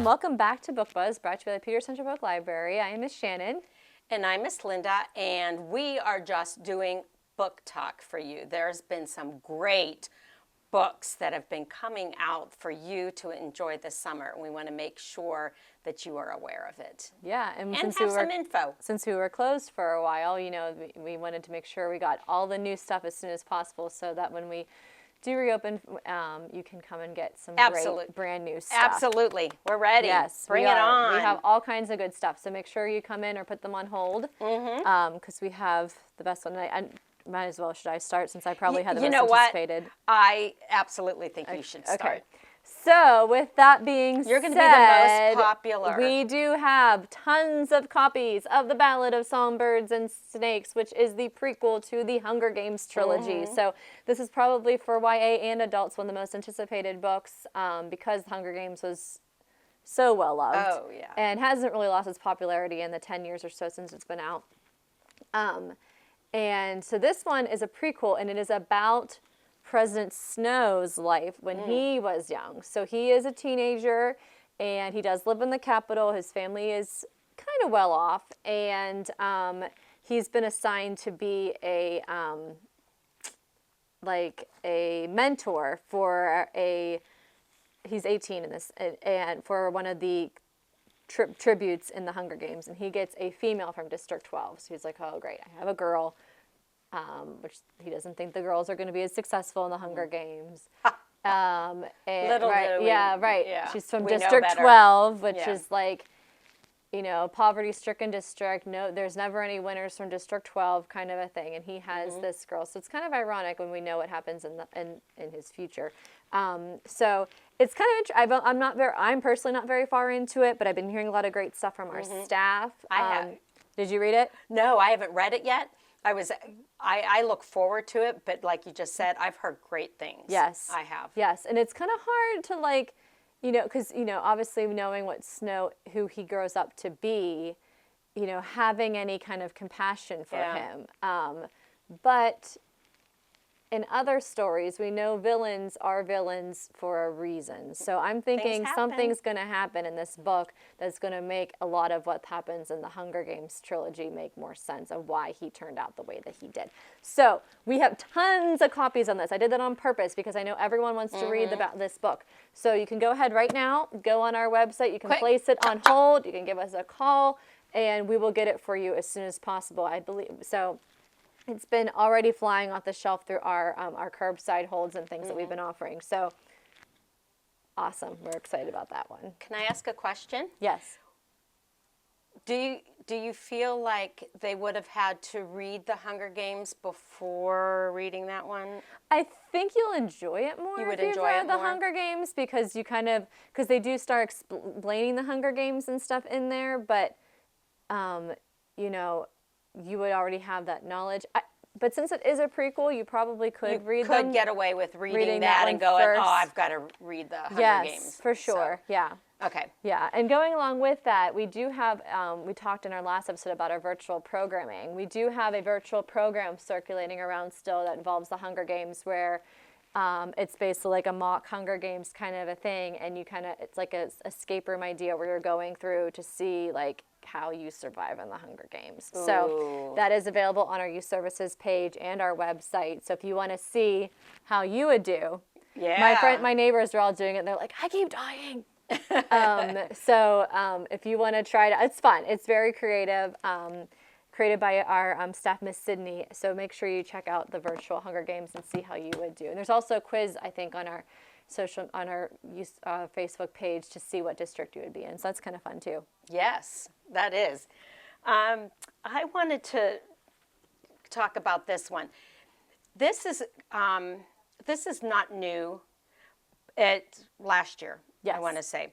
welcome back to Book Buzz, brought to you by the Peters Township Public Library. I am Miss Shannon. And I'm Miss Linda, and we are just doing book talk for you. There's been some great books that have been coming out for you to enjoy this summer. We want to make sure that you are aware of it. Yeah, and have some info. Since we were closed for a while, you know, we wanted to make sure we got all the new stuff as soon as possible so that when we do reopen, you can come and get some great brand new stuff. Absolutely. We're ready. Yes. Bring it on. We have all kinds of good stuff, so make sure you come in or put them on hold because we have the best one. I might as well, should I start since I probably had the most anticipated? I absolutely think you should start. Okay. So with that being said, you're going to be the most popular. We do have tons of copies of the Ballad of Songbirds and Snakes, which is the prequel to the Hunger Games trilogy. So this is probably for YA and adults one of the most anticipated books because the Hunger Games was so well loved. Oh, yeah. And hasn't really lost its popularity in the 10 years or so since it's been out. And so this one is a prequel, and it is about President Snow's life when he was young. So he is a teenager, and he does live in the Capitol. His family is kind of well off, and he's been assigned to be a mentor for he's 18 in this, and for one of the tributes in the Hunger Games, and he gets a female from District 12. So he's like, oh, great, I have a girl. Which he doesn't think the girls are going to be as successful in the Hunger Games. Yeah. She's from District 12, which is like, you know, poverty-stricken district. No, there's never any winners from District 12, kind of a thing. And he has this girl, so it's kind of ironic when we know what happens in his future. So it's kind of I'm personally not very far into it, but I've been hearing a lot of great stuff from our staff. I have. Did you read it? No, I haven't read it yet. I look forward to it, but like you just said, I've heard great things. Yes. I have. Yes, and it's kind of hard to like, you know, because, you know, obviously knowing what Snow, who he grows up to be, you know, having any kind of compassion for him. But in other stories, we know villains are villains for a reason. So I'm thinking something's going to happen in this book that's going to make a lot of what happens in the Hunger Games trilogy make more sense of why he turned out the way that he did. So we have tons of copies on this. I did that on purpose because I know everyone wants to read about this book. So you can go ahead right now, go on our website, you can place it on hold, you can give us a call, and we will get it for you as soon as possible, I believe. So it's been already flying off the shelf through our curbside holds and things that we've been offering. So awesome. We're excited about that one. Can I ask a question? Yes. Do you feel like they would have had to read the Hunger Games before reading that one? I think you'll enjoy it more if you've read the Hunger Games because because they do start explaining the Hunger Games and stuff in there, but you know, you would already have that knowledge. But since it is a prequel, you probably could read them. You could get away with reading that and going, first. oh, I've got to read the Hunger Games. Yes, for sure. So, yeah. Okay. Yeah, and going along with that, we do have, we talked in our last episode about our virtual programming. We do have a virtual program circulating around still that involves the Hunger Games where it's basically like a mock Hunger Games kind of a thing, and it's like a escape room idea where you're going through to see like how you survive in the Hunger Games. Ooh. So that is available on our youth services page and our website. So if you want to see how you would do, my neighbors are all doing it, and they're like, I keep dying. If you want to try it, it's fun. It's very creative. Created by our staff, Miss Sydney. So make sure you check out the virtual Hunger Games and see how you would do. And there's also a quiz, I think, on our Facebook page to see what district you would be in. So that's kind of fun too. Yes, that is. I wanted to talk about this one. This is not new. It's last year. Yes. I want to say.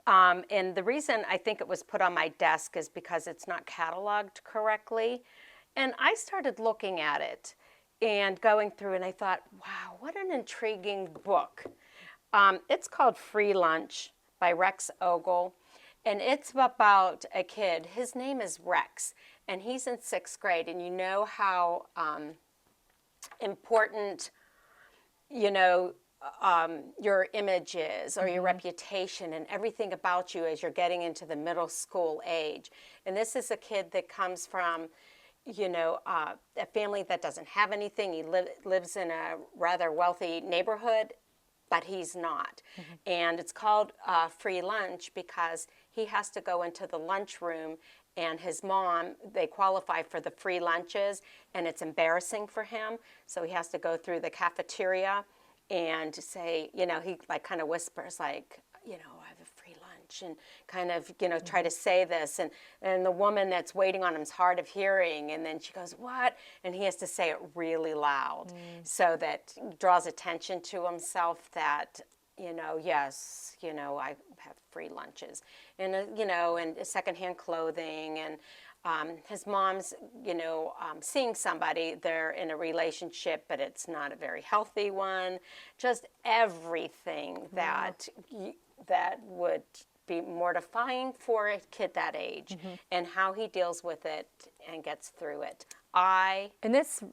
And the reason I think it was put on my desk is because it's not cataloged correctly. And I started looking at it and going through, and I thought, wow, what an intriguing book. It's called Free Lunch by Rex Ogle. And it's about a kid. His name is Rex, and he's in 6th grade. And you know how important, you know, your images or your reputation and everything about you as you're getting into the middle school age. And this is a kid that comes from, a family that doesn't have anything. He lives in a rather wealthy neighborhood, but he's not. And it's called free lunch because he has to go into the lunchroom, and his mom, they qualify for the free lunches, and it's embarrassing for him. So he has to go through the cafeteria and say, he like kind of whispers like, I have a free lunch, and kind of, try to say this. And the woman that's waiting on him is hard of hearing. And then she goes, what? And he has to say it really loud so that he draws attention to himself that, yes, I have free lunches. And, and secondhand clothing. And his mom's, seeing somebody. They're in a relationship, but it's not a very healthy one. Just everything that would be mortifying for a kid that age, and how he deals with it and gets through it. And this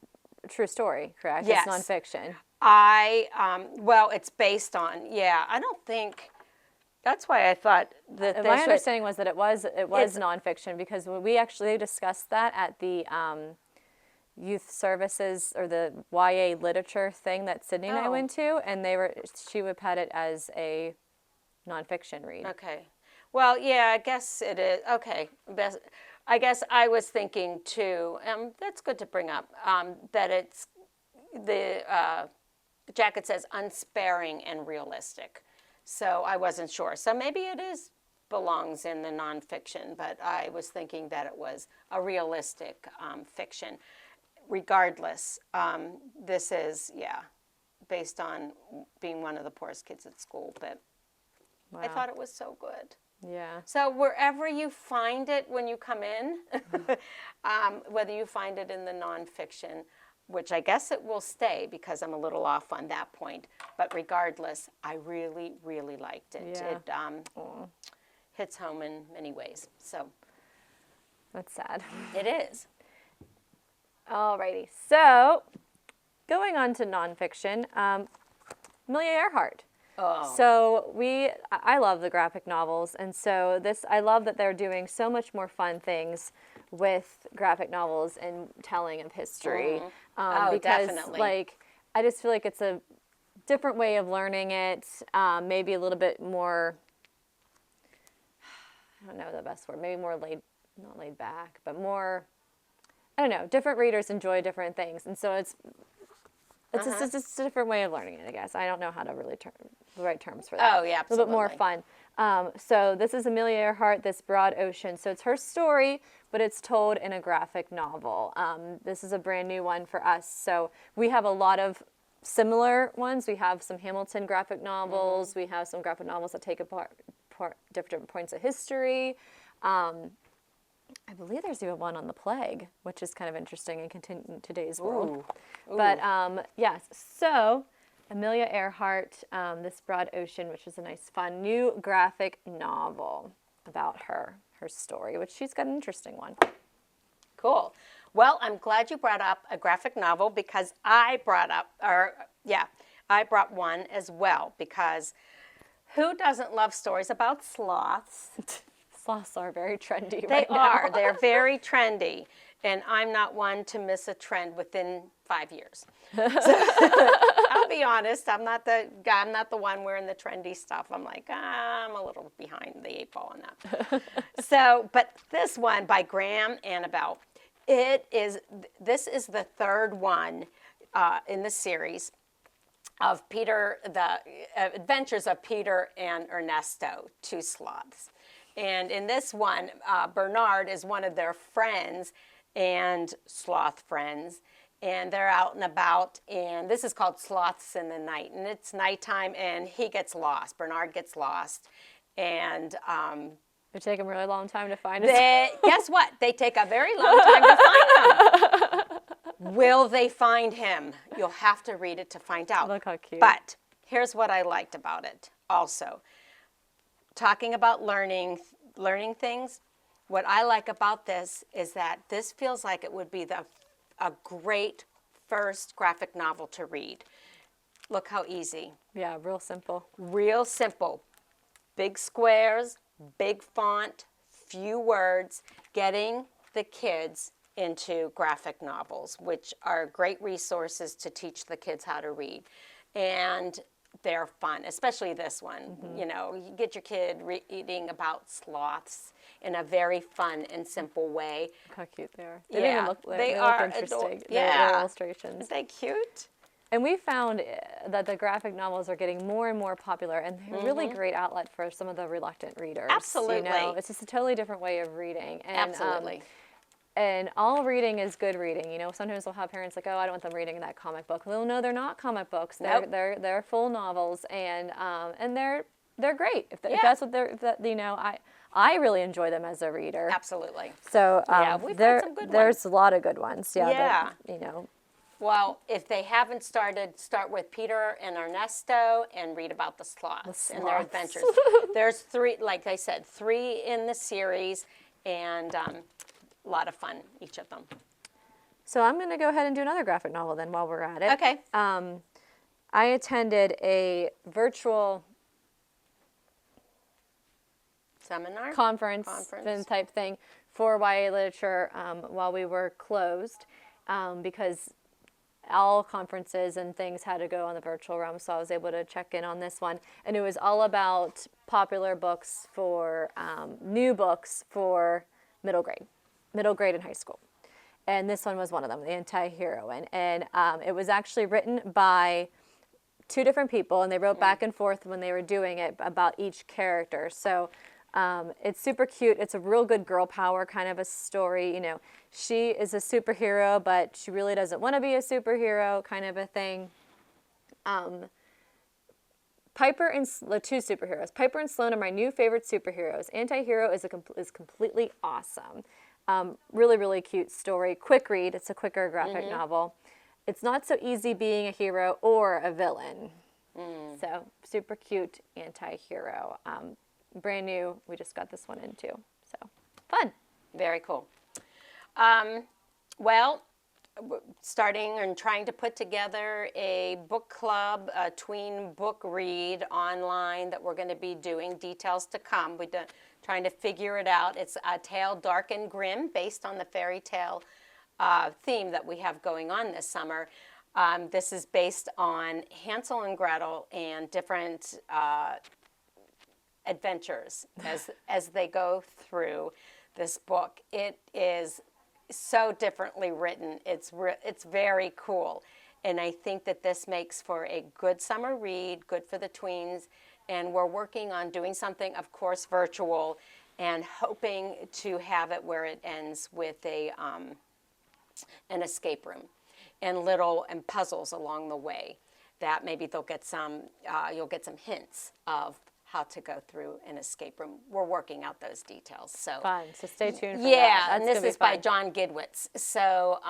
true story, correct? Yes. It's nonfiction. Well, it's based on, I don't think, that's why I thought that My understanding was that it was nonfiction, because when we actually discussed that at the youth services or the YA literature thing that Sydney and I went to, and she would put it as a nonfiction read. Okay. Well, yeah, I guess it is. Okay. I guess I was thinking too, that's good to bring up, that it's the jacket says unsparing and realistic. So I wasn't sure. So maybe it belongs in the nonfiction, but I was thinking that it was a realistic fiction. Regardless, this is, based on being one of the poorest kids at school, but I thought it was so good. Yeah. So wherever you find it when you come in, whether you find it in the nonfiction, which I guess it will stay because I'm a little off on that point, but regardless, I really, really liked it. Yeah. It hits home in many ways. So That's sad. it is. Alrighty. So going on to nonfiction, Amelia Earhart. Oh. So I love the graphic novels, and so I love that they're doing so much more fun things with graphic novels and telling of history. Because, definitely. I just feel like it's a different way of learning it, maybe a little bit more, I don't know the best word, maybe more not laid back, but more, I don't know, different readers enjoy different things, and so it's just a different way of learning it, I guess. I don't know how to really the right terms for that. Oh, yeah, absolutely. A little bit more fun. So this is Amelia Earhart, This Broad Ocean. So it's her story, but it's told in a graphic novel. This is a brand new one for us. So we have a lot of similar ones. We have some Hamilton graphic novels. We have some graphic novels that take apart different points of history. I believe there's even one on the plague, which is kind of interesting in today's world. Ooh. But yes, so Amelia Earhart, This Broad Ocean, which is a nice, fun, new graphic novel about her story, which she's got an interesting one. Cool. Well, I'm glad you brought up a graphic novel because I brought one as well, because who doesn't love stories about sloths? Sloths are very trendy right now. They are. They're very trendy. And I'm not one to miss a trend within 5 years. So, I'll be honest, I'm not the one wearing the trendy stuff. I'm like, I'm a little behind the 8 ball on that. So, but this one by Graham Annabelle, this is the third one in the series of the adventures of Peter and Ernesto, 2 sloths. And in this one, Bernard is one of their friends and sloth friends. And they're out and about. And this is called Sloths in the Night. And it's nighttime and he gets lost. Bernard gets lost. And it take them a really long time to find us. Guess what? They take a very long time to find him. Will they find him? You'll have to read it to find out. Look how cute. But here's what I liked about it also. Talking about learning things, what I like about this is that this feels like it would be a great first graphic novel to read. Look how easy. Yeah, real simple. Real simple. Big squares, big font, few words, getting the kids into graphic novels, which are great resources to teach the kids how to read. And they're fun, especially this one. You know, you get your kid reading about sloths in a very fun and simple way. How cute they are. They even look, they look interesting. Yeah. Their illustrations. Aren't they cute? And we found that the graphic novels are getting more and more popular, and they're a really great outlet for some of the reluctant readers. Absolutely. You know, it's just a totally different way of reading. And, Absolutely. And all reading is good reading. You know, sometimes we'll have parents like, oh, I don't want them reading that comic book. Well, no, they're not comic books. They're full novels, and they're great. If that's what you know, I really enjoy them as a reader. Absolutely. So we've got some good there's a lot of good ones. Yeah. Yeah. You know. Well, if they haven't started, start with Peter and Ernesto and read about the sloths and their adventures. There's 3, like I said, 3 in the series, and a lot of fun, each of them. So I'm going to go ahead and do another graphic novel then while we're at it. Okay. I attended a virtual Seminar? conference type thing for YA literature while we were closed because all conferences and things had to go on the virtual realm, so I was able to check in on this one. And it was all about popular books for, new books for middle grade and high school. And this one was one of them, the AntiHeroine. And it was actually written by 2 different people, and they wrote back and forth when they were doing it about each character. So it's super cute. It's a real good girl power kind of a story. You know, she is a superhero, but she really doesn't want to be a superhero kind of a thing. Piper and the 2 superheroes. Piper and Sloan are my new favorite superheroes. Antihero is completely awesome. Really, really cute story. Quick read. It's a quicker graphic novel. It's not so easy being a hero or a villain. So super cute Antihero. Brand new. We just got this one in too. So fun. Very cool. Well, starting and trying to put together a book club, a tween book read online that we're going to be doing. Details to come. We're trying to figure it out. It's a tale dark and grim based on the fairy tale theme that we have going on this summer. This is based on Hansel and Gretel and different adventures as they go through this book. It is so differently written. It's very cool, and I think that this makes for a good summer read, good for the tweens. And we're working on doing something, of course, virtual, and hoping to have it where it ends with an escape room and puzzles along the way. That maybe they'll get you'll get some hints of how to go through an escape room. We're working out those details. So fun. So stay tuned for that. Yeah, and this is by John Gidwitz. So,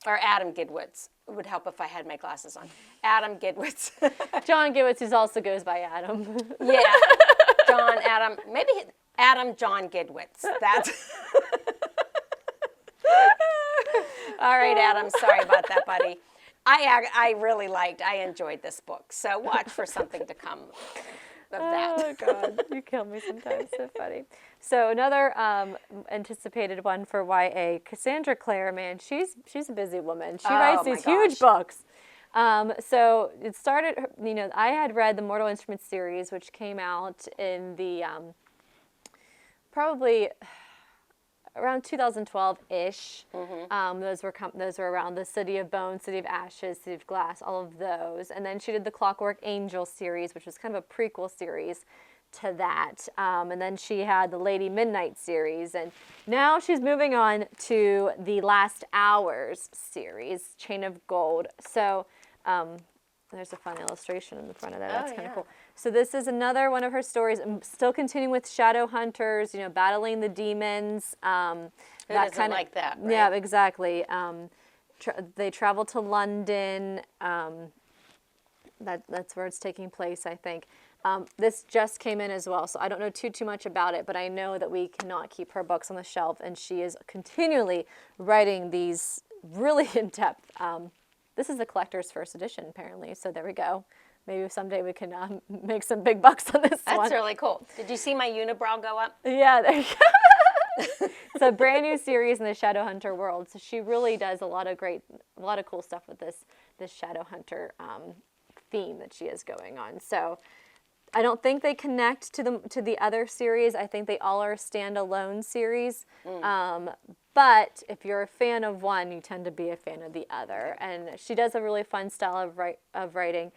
or Adam Gidwitz. It would help if I had my glasses on. Adam Gidwitz. John Gidwitz, who also goes by Adam. Yeah, Adam, maybe Adam John Gidwitz. That's all right, Adam. Sorry about that, buddy. I enjoyed this book. So watch for something to come of that. Oh, God. You kill me sometimes. So funny. So another anticipated one for YA, Cassandra Clare, man, she's a busy woman. She writes these huge books. So it started, you know, I had read the Mortal Instruments series, which came out in the probably around 2012-ish. Those were around the City of Bones, City of Ashes, City of Glass, all of those. And then she did the Clockwork Angel series, which was kind of a prequel series to that. And then she had the Lady Midnight series. And now she's moving on to the Last Hours series, Chain of Gold. So there's a fun illustration in the front of that. That's kind of cool. So this is another one of her stories. I'm still continuing with shadow hunters, you know, battling the demons. Who doesn't like that, right? Yeah, exactly. They travel to London. That's where it's taking place, I think. This just came in as well, so I don't know too much about it, but I know that we cannot keep her books on the shelf, and she is continually writing these really in-depth this is the collector's first edition, apparently. So there we go. Maybe someday we can make some big bucks on this one. That's really cool. Did you see my unibrow go up? Yeah, there you go. It's a brand new series in the Shadowhunter world. So she really does a lot of cool stuff with this Shadowhunter theme that she has going on. So I don't think they connect to the other series. I think they all are standalone series. But if you're a fan of one, you tend to be a fan of the other. And she does a really fun style of writing.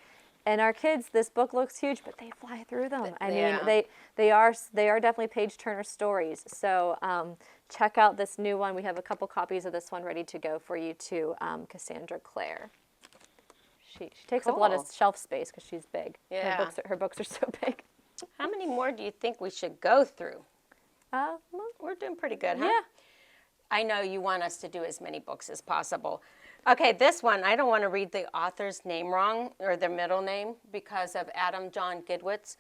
And our kids, this book looks huge, but they fly through them. I mean, they are definitely page turner stories. So check out this new one. We have a couple copies of this one ready to go for you too, Cassandra Clare. She takes up a lot of shelf space because she's big. Yeah. Her books are so big. How many more do you think we should go through? Well, we're doing pretty good, huh? Yeah. I know you want us to do as many books as possible. Okay, this one, I don't want to read the author's name wrong, or their middle name, because of Adam John Gidwitz.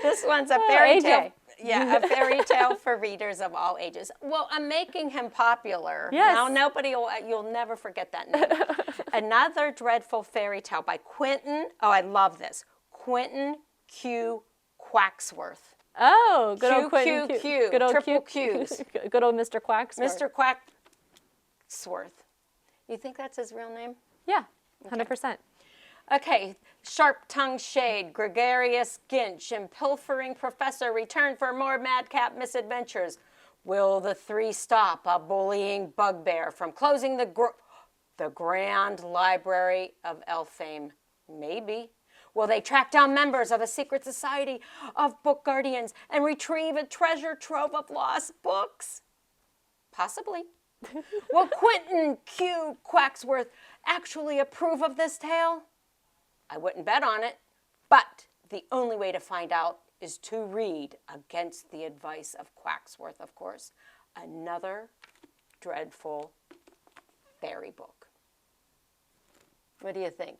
This one's a fairy tale. Yeah, a fairy tale for readers of all ages. Well, I'm making him popular. Yes. Now you'll never forget that name. Another Dreadful Fairy Tale by Quentin, I love this, Quentin Q. Quacksworth. Oh, good old Quentin Q. Good old Triple Qs. Good old Mr. Quacksworth. Mr. Quacksworth. You think that's his real name? Yeah, 100%. Okay, sharp-tongued shade, gregarious Ginch, and pilfering professor return for more madcap misadventures. Will the three stop a bullying bugbear from closing the Grand Library of Elfame? Maybe. Will they track down members of a secret society of book guardians and retrieve a treasure trove of lost books? Possibly. Will Quentin Q. Quacksworth actually approve of this tale? I wouldn't bet on it, but the only way to find out is to read, against the advice of Quacksworth, of course, another dreadful fairy book. What do you think?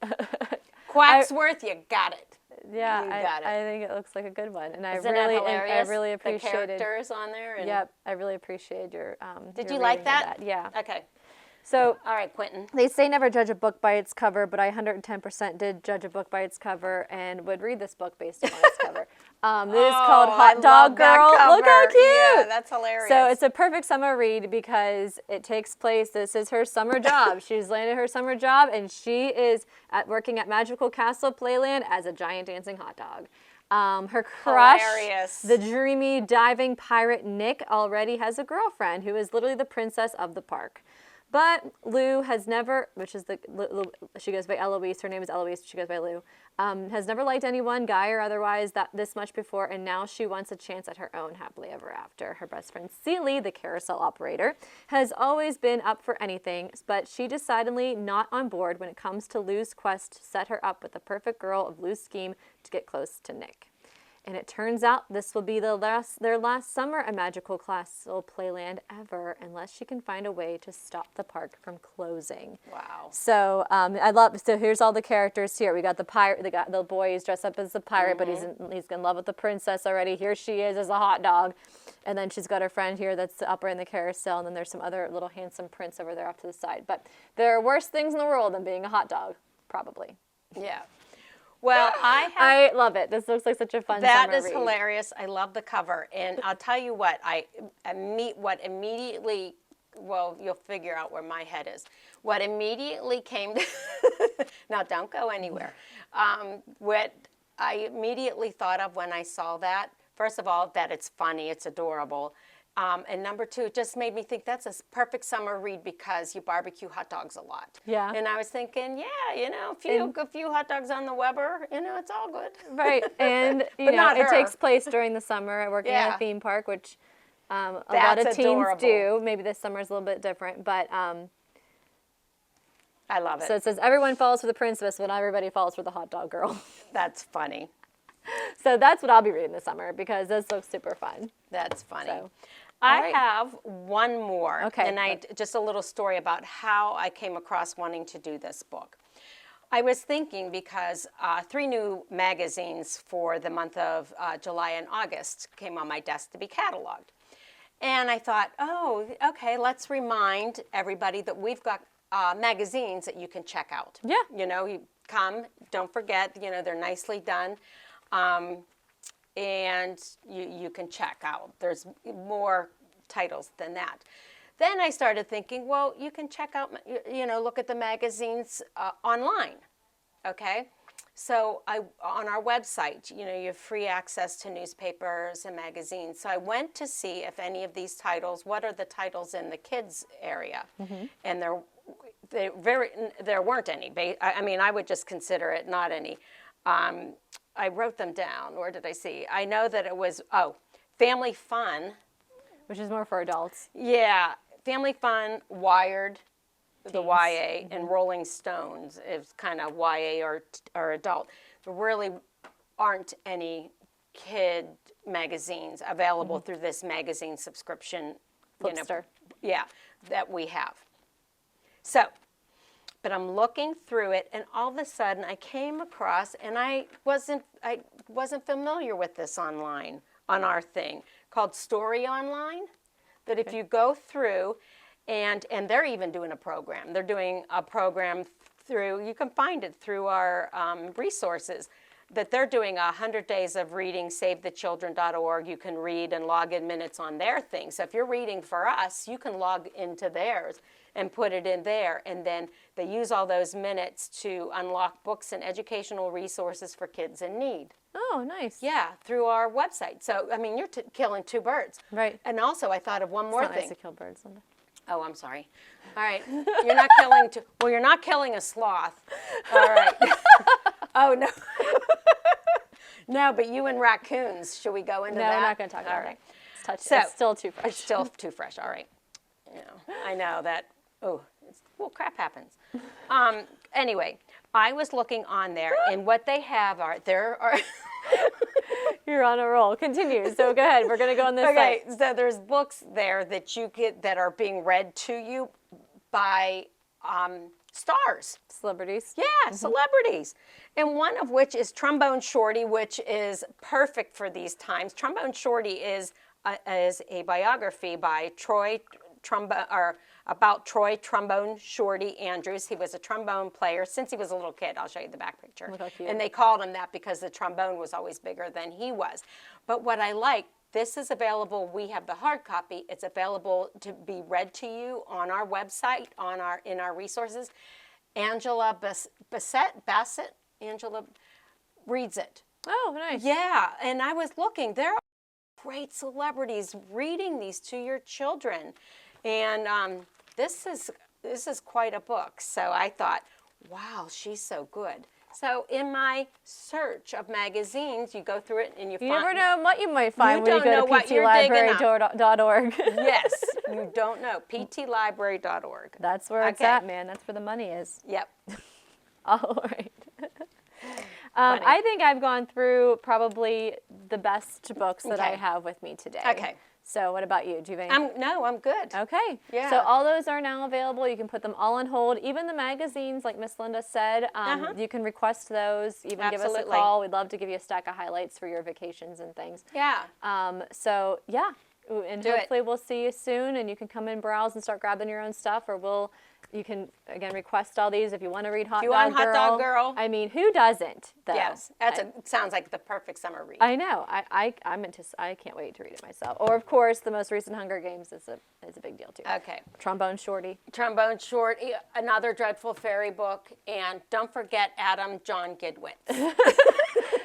Quacksworth, you got it. Yeah, you got it. I think it looks like a good one, and I Isn't it hilarious? I really appreciated the characters on there. And yep, I really appreciated your. Did your you like reading of that? Yeah. Okay. So, all right, Quentin. They say never judge a book by its cover, but I 110% did judge a book by its cover and would read this book based on its cover. This is called Hot Dog Girl. Look how cute! Yeah, that's hilarious. So it's a perfect summer read because it takes place, this is her summer job. She's landed her summer job and she is working at Magical Castle Playland as a giant dancing hot dog. Her crush, hilarious. The dreamy diving pirate Nick, already has a girlfriend who is literally the princess of the park. But Lou has never, she goes by Eloise, her name is Eloise, she goes by Lou, has never liked anyone, guy or otherwise, this much before, and now she wants a chance at her own happily ever after. Her best friend Celie, the carousel operator, has always been up for anything, but she decidedly not on board when it comes to Lou's quest to set her up with the perfect girl of Lou's scheme to get close to Nick. And it turns out this will be their last summer at Magical Castle Playland ever, unless she can find a way to stop the park from closing. Wow. So so here's all the characters here. We got the pirate, the boy who's dressed up as the pirate, but he's in love with the princess already. Here she is as a hot dog. And then she's got her friend here that's up in the carousel, and then there's some other little handsome prince over there off to the side. But there are worse things in the world than being a hot dog, probably. Yeah. Well, I love it. This looks like such a fun that summer is read. hilarious. I love the cover, and I'll tell you what. Immediately. Well, you'll figure out where my head is. What immediately came. Now, don't go anywhere. What I immediately thought of when I saw that. First of all, that it's funny, it's adorable. And number two, it just made me think that's a perfect summer read because you barbecue hot dogs a lot. Yeah. And I was thinking, a few hot dogs on the Weber, it's all good. Right. And, it takes place during the summer working at a theme park, which a lot of teens do. Maybe this summer is a little bit different, but... I love it. So it says, everyone falls for the princess, but not everybody falls for the hot dog girl. That's funny. So that's what I'll be reading this summer because this looks super fun. That's funny. So, I have one more. Okay. And just a little story about how I came across wanting to do this book. I was thinking because 3 new magazines for the month of July and August came on my desk to be cataloged. And I thought, oh, okay, let's remind everybody that we've got magazines that you can check out. Yeah. You know, you come, don't forget, you know, they're nicely done. And you can check out. There's more titles than that. Then I started thinking, well, you can check out, you know, look at the magazines online, okay? So on our website, you know, you have free access to newspapers and magazines. So I went to see if any of these titles, what are the titles in the kids area? And there weren't any. I mean, I would just consider it not any. I wrote them down. Where did I see? I know that it was, Family Fun. Which is more for adults. Yeah, Family Fun, Wired, the YA, and Rolling Stones is kind of YA or adult. There really aren't any kid magazines available through this magazine subscription. Flipster. Yeah, that we have. So, but I'm looking through it, and all of a sudden I came across, and I wasn't familiar with this online on our thing called Story Online. That if you go through, and they're even doing a program. They're doing a program through, you can find it through our resources, that they're doing 100 days of reading, SaveTheChildren.org. You can read and log in minutes on their thing. So if you're reading for us, you can log into theirs and put it in there. And then they use all those minutes to unlock books and educational resources for kids in need. Oh, nice. Yeah, through our website. So, I mean, you're killing two birds. Right. And also, I thought of one more It's not thing. nice to kill birds, Linda. Oh, I'm sorry. All right. You're not killing well, you're not killing a sloth. All right. Oh, no. No, but you and raccoons, should we go into that? No, we're not going to talk about All right. that. So, it's still too fresh. It's still too fresh. All right. You know, I know that, well, crap happens. Anyway, I was looking on there, and what they have there are... You're on a roll. Continue. So go ahead. We're going to go on this Okay, site. so there's books there that you get that are being read to you by stars. Celebrities. Yeah, celebrities. And one of which is Trombone Shorty, which is perfect for these times. Trombone Shorty is a biography by about Troy Trombone Shorty Andrews. He was a trombone player since he was a little kid. I'll show you the back picture. Look how cute. And they called him that because the trombone was always bigger than he was. But what I like, this is available. We have the hard copy. It's available to be read to you on our website, in our resources. Angela Bassett, Angela reads it. Oh, nice. Yeah, and I was looking. There are great celebrities reading these to your children. And this is quite a book. So I thought, wow, she's so good. So in my search of magazines, you go through it and you never know what you might find when you don't know go to what you're digging up. ptlibrary.org. Yes, you don't know. ptlibrary.org. That's where it's at, man. That's where the money is. Yep. All right. I think I've gone through probably the best books that I have with me today. Okay. So what about you? Do you have any? No, I'm good. Okay. Yeah. So all those are now available. You can put them all on hold. Even the magazines, like Miss Linda said, you can request those. Even give us a call. We'd love to give you a stack of highlights for your vacations and things. Yeah. So yeah, and hopefully we'll see you soon, and you can come and browse and start grabbing your own stuff, or you can, again, request all these if you want to read Hot Dog Girl. I mean, who doesn't, though? Yes, sounds like the perfect summer read. I know. I can't wait to read it myself. Or, of course, the most recent Hunger Games is a big deal, too. Okay. Trombone Shorty. Trombone Shorty, another Dreadful Fairy book. And don't forget Adam John Gidwitz.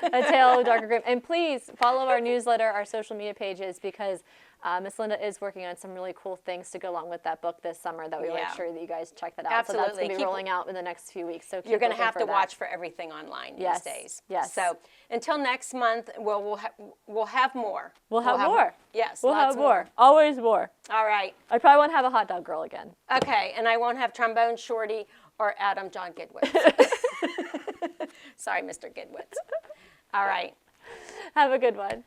A Tale of Darker Grim. And please follow our newsletter, our social media pages, because Miss Linda is working on some really cool things to go along with that book this summer that we will make sure that you guys check that out. Absolutely. So that's going to be rolling out in the next few weeks. So you're going to have to watch for everything online these days. Yes. So until next month, we'll have more. We'll have more. Yes. We'll have more. Always more. All right. I probably won't have a Hot Dog Girl again. Okay. And I won't have Trombone Shorty or Adam John Gidwitz. Sorry, Mr. Gidwitz. All right. Have a good one.